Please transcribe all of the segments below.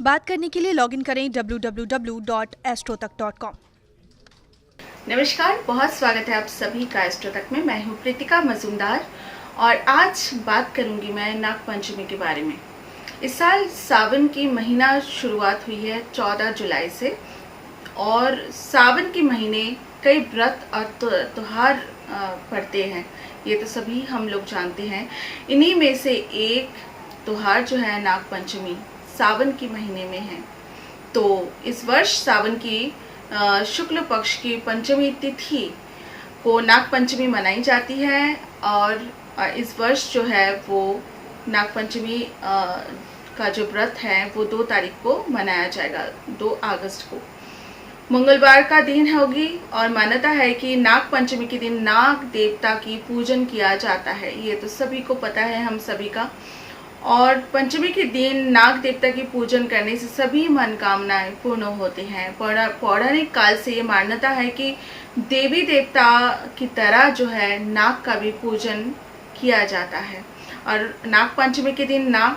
बात करने के लिए लॉगिन करें www.astrotak.com। नमस्कार, बहुत स्वागत है आप सभी का एस्ट्रोतक में। मैं हूं प्रीतिका मजूमदार और आज बात करूंगी मैं नाग पंचमी के बारे में। इस साल सावन की महीना शुरुआत हुई है 14 जुलाई से और सावन के महीने कई व्रत और त्योहार पड़ते हैं, ये तो सभी हम लोग जानते हैं। इन्हीं में से एक त्योहार जो है नाग पंचमी सावन के महीने में है। तो इस वर्ष सावन की शुक्ल पक्ष की पंचमी तिथि को नाग पंचमी मनाई जाती है और इस वर्ष जो है वो नाग पंचमी का जो व्रत है वो 2 तारीख को मनाया जाएगा, 2 अगस्त को। मंगलवार का दिन होगी और मान्यता है कि नाग पंचमी के दिन नाग देवता की पूजन किया जाता है, ये तो सभी को पता है, हम सभी का। और पंचमी के दिन नाग देवता की पूजन करने से सभी मनोकामनाएं पूर्ण होती हैं। पौराणिक काल से ये मान्यता है कि देवी देवता की तरह जो है नाग का भी पूजन किया जाता है और नाग पंचमी के दिन नाग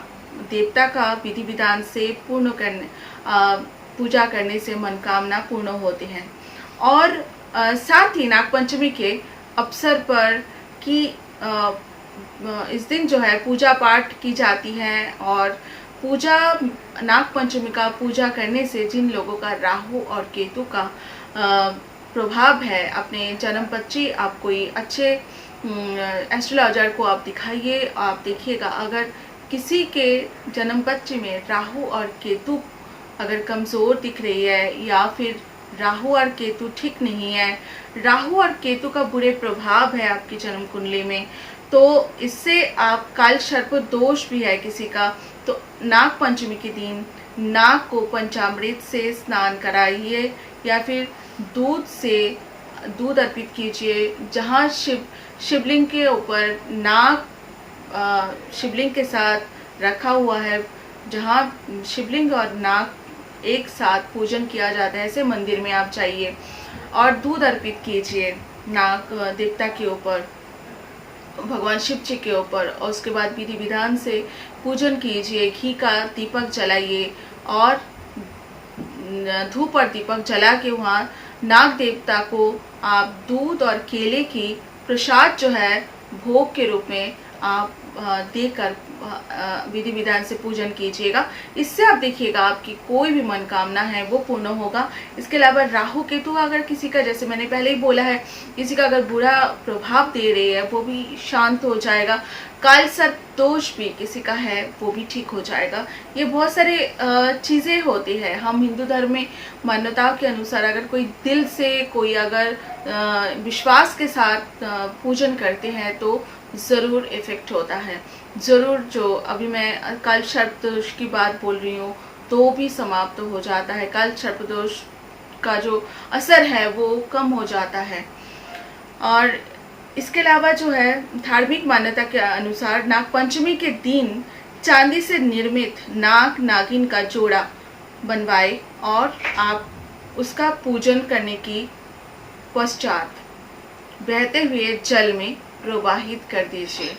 देवता का विधि विधान से पूजा करने से मनोकामना पूर्ण होती हैं। और साथ ही नाग पंचमी के अवसर पर कि इस दिन जो है पूजा पाठ की जाती है और नाग पंचमी का पूजा करने से जिन लोगों का राहु और केतु का प्रभाव है अपने जन्म पच्ची, आप कोई अच्छे एस्ट्रोलॉजर को आप दिखाइए, आप देखिएगा अगर किसी के जन्म पच्ची में राहु और केतु अगर कमज़ोर दिख रही है या फिर राहु और केतु ठीक नहीं है, राहु और केतु का बुरे प्रभाव है आपकी जन्म कुंडली में, तो इससे आप काल सर्प दोष भी है किसी का, तो नाग पंचमी के दिन नाग को पंचामृत से स्नान कराइए या फिर दूध अर्पित कीजिए। जहाँ शिवलिंग के ऊपर नाग शिवलिंग के साथ रखा हुआ है, जहाँ शिवलिंग और नाग एक साथ पूजन किया जाता है, ऐसे मंदिर में आप जाइए और दूध अर्पित कीजिए नाग देवता के ऊपर, भगवान शिव जी के ऊपर, और उसके बाद विधि विधान से पूजन कीजिए। घी का दीपक जलाइए और धूप और दीपक जला के वहाँ नाग देवता को आप दूध और केले की प्रसाद जो है भोग के रूप में आप देकर विधि विधान से पूजन कीजिएगा। इससे आप देखिएगा आपकी कोई भी मनोकामना है वो पूर्ण होगा। इसके अलावा राहु केतु अगर किसी का, जैसे मैंने पहले ही बोला है, किसी का अगर बुरा प्रभाव दे रही है वो भी शांत हो जाएगा। काल सर्प दोष भी किसी का है वो भी ठीक हो जाएगा। ये बहुत सारे चीज़ें होती है। हम हिंदू धर्म में मान्यताओं के अनुसार अगर कोई दिल से, कोई अगर विश्वास के साथ पूजन करते हैं तो ज़रूर इफेक्ट होता है, ज़रूर। जो अभी मैं काल सर्प दोष की बात बोल रही हूँ तो भी समाप्त हो जाता है, काल सर्प दोष का जो असर है वो कम हो जाता है। और इसके अलावा जो है धार्मिक मान्यता के अनुसार नाग पंचमी के दिन चांदी से निर्मित नाग नागिन का जोड़ा बनवाए और आप उसका पूजन करने की पश्चात बहते हुए जल में प्रवाहित कर दीजिए,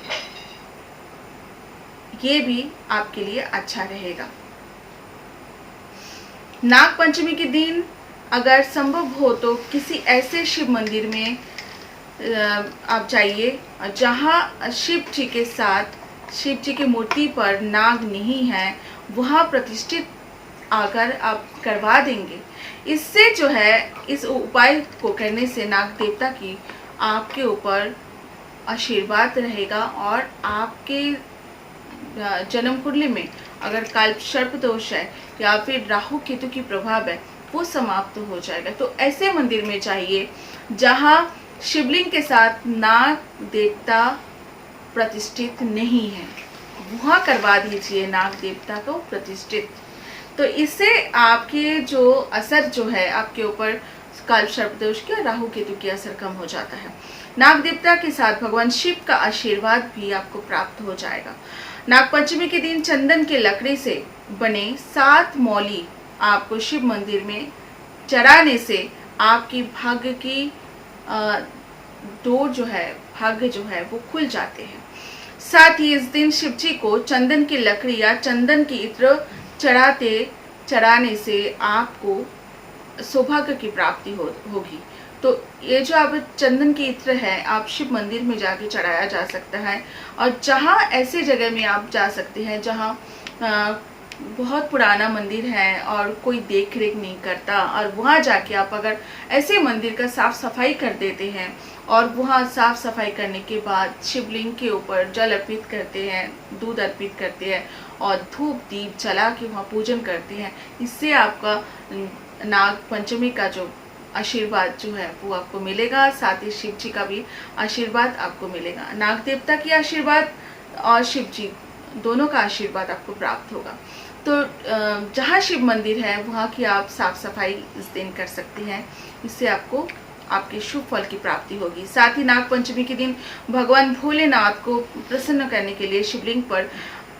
ये भी आपके लिए अच्छा रहेगा। नाग पंचमी के दिन अगर संभव हो तो किसी ऐसे शिव मंदिर में आप जाइए जहाँ शिव जी के साथ, शिव जी की मूर्ति पर नाग नहीं है, वहाँ प्रतिष्ठित आकर आप करवा देंगे। इससे जो है इस उपाय को करने से नाग देवता की आपके ऊपर आशीर्वाद रहेगा और आपके जन्म कुंडली में अगर काल सर्प दोष है या फिर राहु केतु की प्रभाव है वो समाप्त हो जाएगा। तो ऐसे मंदिर में जाइए जहाँ शिवलिंग के साथ नाग देवता प्रतिष्ठित नहीं है, वहाँ करवा दीजिए नाग देवता को प्रतिष्ठित। तो इससे आपके जो असर जो है आपके ऊपर काल सर्प दोष के, राहु केतु की असर कम हो जाता है। नाग देवता के साथ भगवान शिव का आशीर्वाद भी आपको प्राप्त हो जाएगा। नाग पंचमी के दिन चंदन के लकड़ी से बने 7 मौली आपको शिव मंदिर में चढ़ाने से आपकी भाग्य की डोर जो है, भाग्य जो है वो खुल जाते हैं। साथ ही इस दिन शिव जी को चंदन की लकड़ी या चंदन की इत्र चढ़ाते चढ़ाने से आपको सौभाग्य की प्राप्ति होगी। तो ये जो आप चंदन की इत्र है, आप शिव मंदिर में जाके चढ़ाया जा सकता है। और जहाँ ऐसे जगह में आप जा सकते हैं जहाँ बहुत पुराना मंदिर है और कोई देख रेख नहीं करता, और वहाँ जाके आप अगर ऐसे मंदिर का साफ सफाई कर देते हैं और वहाँ साफ सफाई करने के बाद शिवलिंग के ऊपर जल अर्पित करते हैं, दूध अर्पित करते हैं और धूप दीप जला के वहाँ पूजन करते हैं, इससे आपका नाग पंचमी का जो आशीर्वाद जो है वो आपको मिलेगा। साथ ही शिव जी का भी आशीर्वाद आपको मिलेगा। नाग देवता की आशीर्वाद और शिव जी दोनों का आशीर्वाद आपको प्राप्त होगा। तो जहाँ शिव मंदिर है वहाँ की आप साफ सफाई इस दिन कर सकते हैं, इससे आपको आपके शुभ फल की प्राप्ति होगी। साथ ही नाग पंचमी के दिन भगवान भोलेनाथ को प्रसन्न करने के लिए शिवलिंग पर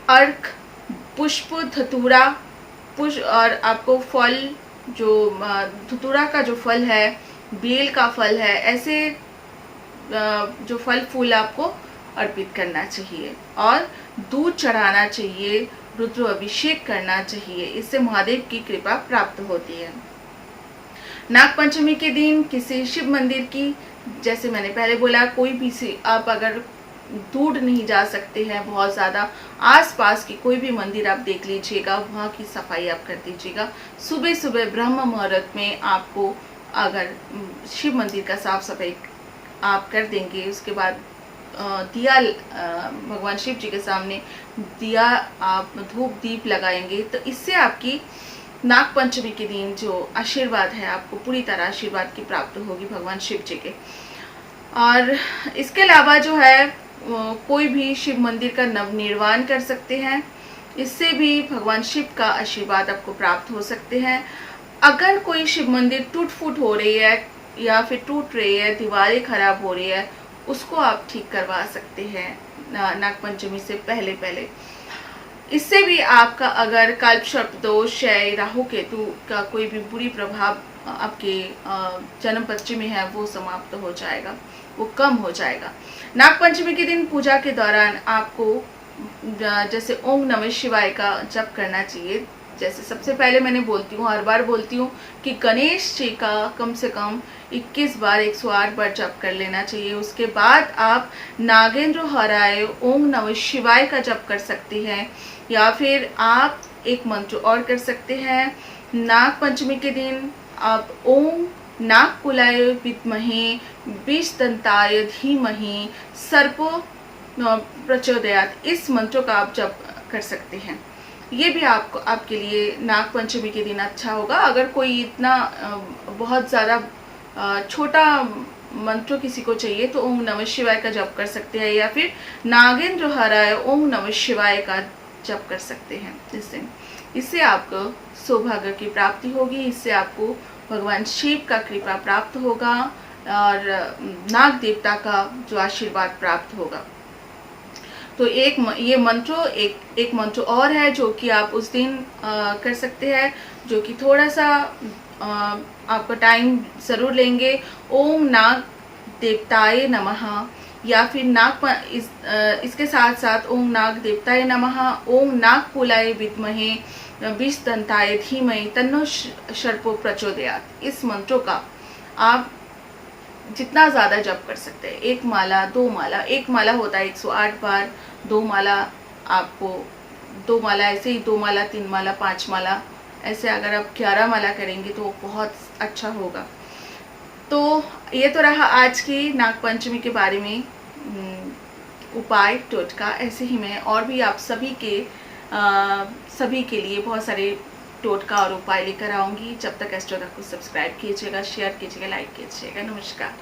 अर्घ, पुष्प, धतूरा, पुष्प और आपको फल, जो धतूरा का जो फल है, बेल का फल है, ऐसे जो फल फूल आपको अर्पित करना चाहिए और दूध चढ़ाना चाहिए, रुद्र अभिषेक करना चाहिए, इससे महादेव की कृपा प्राप्त होती है। नाग पंचमी के दिन किसी शिव मंदिर की, जैसे मैंने पहले बोला, कोई भी से आप अगर दूर नहीं जा सकते हैं, बहुत ज़्यादा आसपास की कोई भी मंदिर आप देख लीजिएगा, वहाँ की सफाई आप कर दीजिएगा। सुबह सुबह ब्रह्म मुहूर्त में आपको अगर शिव मंदिर का साफ सफाई आप कर देंगे, उसके बाद दिया भगवान शिव जी के सामने दिया आप धूप दीप लगाएंगे, तो इससे आपकी नाग पंचमी के दिन जो आशीर्वाद है, आपको पूरी तरह आशीर्वाद की प्राप्ति होगी भगवान शिव जी के। और इसके अलावा जो है कोई भी शिव मंदिर का नवनिर्माण कर सकते हैं, इससे भी भगवान शिव का आशीर्वाद आपको प्राप्त हो सकते हैं। अगर कोई शिव मंदिर टूट फूट हो रही है या फिर टूट रही है, दीवारें खराब हो रही है, उसको आप ठीक करवा सकते हैं नाग पंचमी से पहले। इससे भी आपका अगर कल्प सर्प दोष है, राहु केतु का कोई भी बुरी प्रभाव आपके जन्म पक्षी में है, वो समाप्त हो जाएगा, वो कम हो जाएगा। नाग पंचमी के दिन पूजा के दौरान आपको जैसे ओम नमः शिवाय का जप करना चाहिए। जैसे सबसे पहले मैंने बोलती हूँ, हर बार बोलती हूँ कि गणेश जी का कम से कम 21 बार 108 बार जप कर लेना चाहिए। उसके बाद आप नागेंद्र हराय ओम नमः शिवाय का जप कर सकते हैं, या फिर आप एक मंत्र और कर सकते हैं। नाग पंचमी के दिन आप ओम नागकुलाय विद्महे विषदंताय धीमहि सर्पो प्रचोदयात्, इस मंत्र का आप जप कर सकते हैं। ये भी आपके लिए नाग पंचमी के दिन अच्छा होगा। अगर कोई इतना बहुत ज़्यादा छोटा मंत्र किसी को चाहिए तो ओम नमः शिवाय का जप कर सकते हैं, या फिर नागेंद्र हराय ओम नमः शिवाय का जप कर सकते हैं। इससे आपको सौभाग्य की प्राप्ति होगी, इससे आपको भगवान शिव का कृपा प्राप्त होगा और नाग देवता का जो आशीर्वाद प्राप्त होगा। तो ये मंत्र एक मंत्र और है जो कि आप उस दिन कर सकते हैं, जो कि थोड़ा सा आपका टाइम ज़रूर लेंगे। ओम नाग देवताय नमः, या फिर इसके साथ साथ ओम नाग देवताय नमः, ओम नागकुलाय विद्महे विषदंताय धीमहि तन्नो सर्पो प्रचोदयात्, इस मंत्रों का आप जितना ज़्यादा जप कर सकते हैं। एक माला, दो माला, एक माला होता है 108 बार, दो माला आपको 2 माला ऐसे ही 2 माला 3 माला 5 माला ऐसे अगर आप 11 माला करेंगे तो बहुत अच्छा होगा। तो ये तो रहा आज की नाग पंचमी के बारे में उपाय टोटका। ऐसे ही मैं और भी आप सभी के लिए बहुत सारे टोटका और उपाय लेकर आऊँगी। जब तक एस्ट्रो तक को सब्सक्राइब कीजिएगा, शेयर कीजिएगा, लाइक कीजिएगा। नमस्कार।